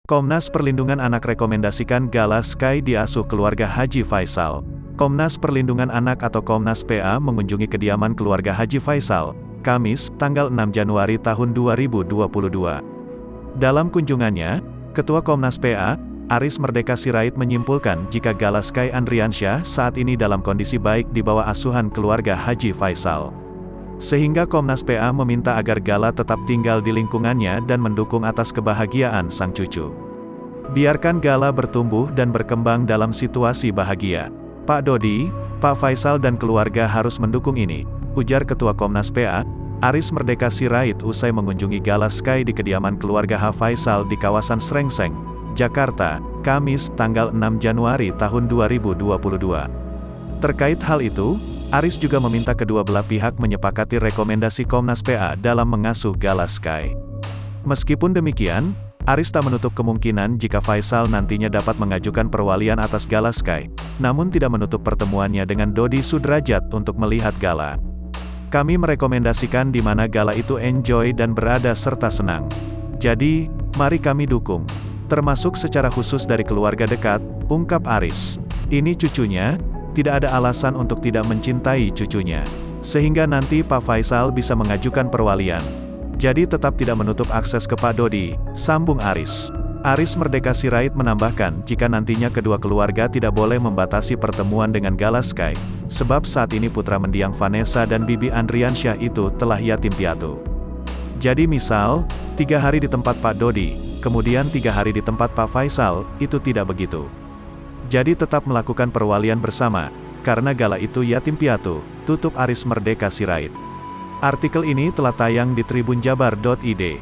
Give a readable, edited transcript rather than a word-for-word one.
Komnas Perlindungan Anak rekomendasikan Gala Sky diasuh keluarga Haji Faisal. Komnas Perlindungan Anak atau Komnas PA mengunjungi kediaman keluarga Haji Faisal, Kamis, tanggal 6 Januari tahun 2022. Dalam kunjungannya, Ketua Komnas PA, Aris Merdeka Sirait menyimpulkan jika Gala Sky Andriansyah saat ini dalam kondisi baik di bawah asuhan keluarga Haji Faisal. Sehingga Komnas PA meminta agar Gala tetap tinggal di lingkungannya dan mendukung atas kebahagiaan sang cucu. Biarkan Gala bertumbuh dan berkembang dalam situasi bahagia. Pak Dodi, Pak Faisal dan keluarga harus mendukung ini, ujar Ketua Komnas PA, Aris Merdeka Sirait usai mengunjungi Gala Sky di kediaman keluarga H. Faisal di kawasan Srengseng, Jakarta, Kamis, tanggal 6 Januari tahun 2022. Terkait hal itu, Aris juga meminta kedua belah pihak menyepakati rekomendasi Komnas PA dalam mengasuh Gala Sky. Meskipun demikian, Aris tak menutup kemungkinan jika Faisal nantinya dapat mengajukan perwalian atas Gala Sky, namun tidak menutup pertemuannya dengan Dodi Sudrajat untuk melihat Gala. Kami merekomendasikan di mana Gala itu enjoy dan berada serta senang. Jadi, mari kami dukung. Termasuk secara khusus dari keluarga dekat, ungkap Aris. Ini cucunya, tidak ada alasan untuk tidak mencintai cucunya. Sehingga nanti Pak Faisal bisa mengajukan perwalian. Jadi tetap tidak menutup akses ke Pak Dodi, sambung Aris. Aris Merdeka Sirait menambahkan jika nantinya kedua keluarga tidak boleh membatasi pertemuan dengan Gala Sky, sebab saat ini putra mendiang Vanessa dan Bibi Andriansyah itu telah yatim piatu. Jadi misal, 3 hari di tempat Pak Dodi, kemudian 3 hari di tempat Pak Faisal, itu tidak begitu. Jadi tetap melakukan perwalian bersama, karena Gala itu yatim piatu, tutup Aris Merdeka Sirait. Artikel ini telah tayang di tribunjabar.id.